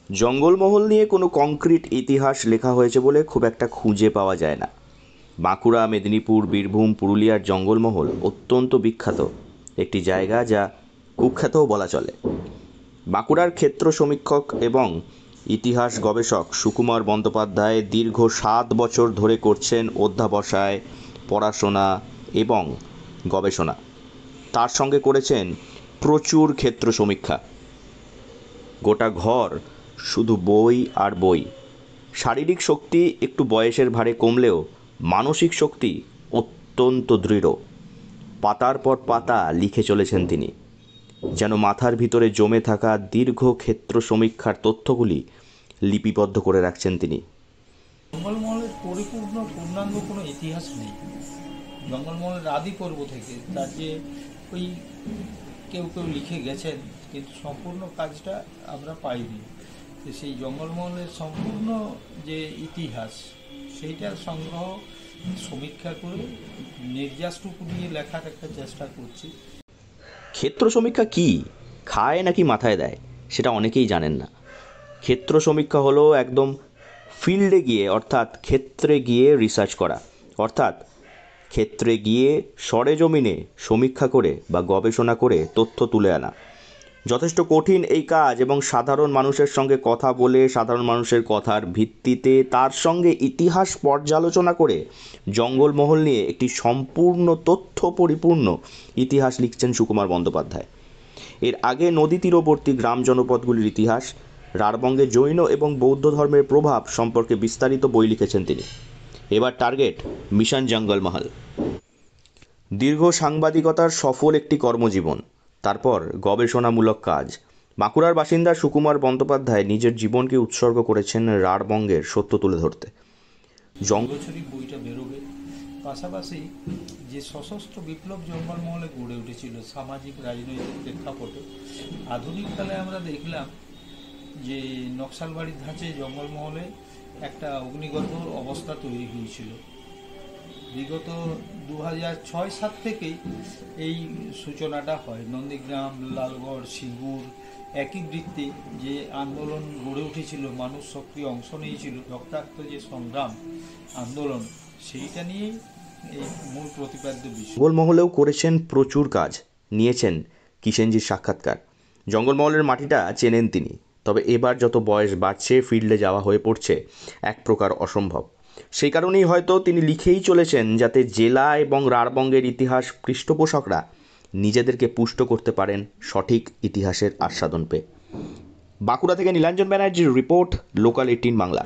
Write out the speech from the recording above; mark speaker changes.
Speaker 1: জঙ্গলমহল নিয়ে কোনো কংক্রিট ইতিহাস লেখা হয়েছে বলে খুব একটা খুঁজে পাওয়া যায় না। বাঁকুড়া, মেদিনীপুর, বীরভূম, পুরুলিয়ার জঙ্গলমহল অত্যন্ত বিখ্যাত একটি জায়গা, যা কুখ্যাতও বলা চলে। বাঁকুড়ার ক্ষেত্র সমীক্ষক এবং ইতিহাস গবেষক সুকুমার বন্দ্যোপাধ্যায় দীর্ঘ 7 বছর ধরে করছেন অধ্যাবসায়, পড়াশোনা এবং গবেষণা। তার সঙ্গে করেছেন প্রচুর ক্ষেত্র সমীক্ষা। গোটা ঘর শুধু বই আর বই। শারীরিক শক্তি একটু বয়সের ভারে কমলেও মানসিক শক্তি অত্যন্ত দৃঢ়। পাতার পর পাতা লিখে চলেছেন তিনি, যেন মাথার ভিতরে জমে থাকা দীর্ঘ ক্ষেত্র সমীক্ষার তথ্যগুলি লিপিবদ্ধ করে রাখছেন তিনি।
Speaker 2: জঙ্গলমহলের পূর্ণাঙ্গ কোনো ইতিহাস নেই। জঙ্গলমহলের আদি পর্ব থেকে তার যে ওই কেউ লিখে গেছেন, কিন্তু সম্পূর্ণ কাজটা আমরা পাইনি। তো সেই জঙ্গলমহলের সম্পূর্ণ যে ইতিহাস, সেইটার সংগ্রহ সমীক্ষা করে নির্যাসটুকু নিয়ে লেখার একটা চেষ্টা করছি।
Speaker 1: ক্ষেত্র সমীক্ষা কি, খায় নাকি মাথায় দেয়, সেটা অনেকেই জানেন না। ক্ষেত্র সমীক্ষা হলো একদম ফিল্ডে গিয়ে, অর্থাৎ ক্ষেত্রে গিয়ে রিসার্চ করা, অর্থাৎ ক্ষেত্রে গিয়ে সরেজমিনে সমীক্ষা করে বা গবেষণা করে তথ্য তুলে আনা। যথেষ্ট কঠিন এই কাজ, এবং সাধারণ মানুষের সঙ্গে কথা বলে সাধারণ মানুষের কথার ভিত্তিতে তার সঙ্গে ইতিহাস পর্যালোচনা করে জঙ্গলমহল নিয়ে একটি সম্পূর্ণ তথ্য পরিপূর্ণ ইতিহাস লিখছেন সুকুমার বন্দ্যোপাধ্যায়। এর আগে নদী তীরবর্তী গ্রাম জনপদগুলির ইতিহাস, রাঢ়বঙ্গে জৈন এবং বৌদ্ধ ধর্মের প্রভাব সম্পর্কে বিস্তারিত বই লিখেছেন তিনি। এবার টার্গেট মিশন জঙ্গলমহল। দীর্ঘ সাংবাদিকতার সফল একটি কর্মজীবন, তারপর গবেষণামূলক কাজ। বাঁকুড়ার বাসিন্দা সুকুমার বন্দ্যোপাধ্যায় নিজের জীবনকে উৎসর্গ করেছেন রাঢ়বঙ্গের সত্য তুলে ধরতে।
Speaker 2: বছরই বইটা বেরোবে। পাশাপাশি যে সশস্ত্র বিপ্লব জঙ্গলমহলে গড়ে উঠেছিল সামাজিক রাজনৈতিক প্রেক্ষাপটে, আধুনিককালে আমরা দেখলাম যে নকশালবাড়ির ধাঁচে জঙ্গলমহলে একটা অগ্নিগর্ভ অবস্থা তৈরি হয়েছিল। বিগত 2006-07 থেকেই এই সূচনাটা হয়। নন্দীগ্রাম, লালগড়, সিঙ্গুর একই বৃত্তে যে আন্দোলন গড়ে উঠেছিল, মানুষ সক্রিয় অংশ নিয়েছিল, রক্তাক্ত যে সংগ্রাম আন্দোলন, সেইটা নিয়েই এই মূল প্রতিপাদ্য বিষয়।
Speaker 1: জঙ্গলমহলেও করেছেন প্রচুর কাজ, নিয়েছেন কিষেনজির সাক্ষাৎকার। জঙ্গলমহলের মাটিটা চেনেন তিনি, তবে এবার যত বয়স বাড়ছে ফিল্ডে যাওয়া হয়ে পড়ছে এক প্রকার অসম্ভব। সেই কারণেই হয়তো তিনি লিখেই চলেছেন, যাতে জেলা এবং রাঢ়বঙ্গের ইতিহাস পৃষ্ঠপোষকরা নিজেদেরকে পুষ্ট করতে পারেন সঠিক ইতিহাসের আস্বাদন পেয়ে। বাঁকুড়া থেকে নীলাঞ্জন ব্যানার্জির রিপোর্ট, লোকাল 18 বাংলা।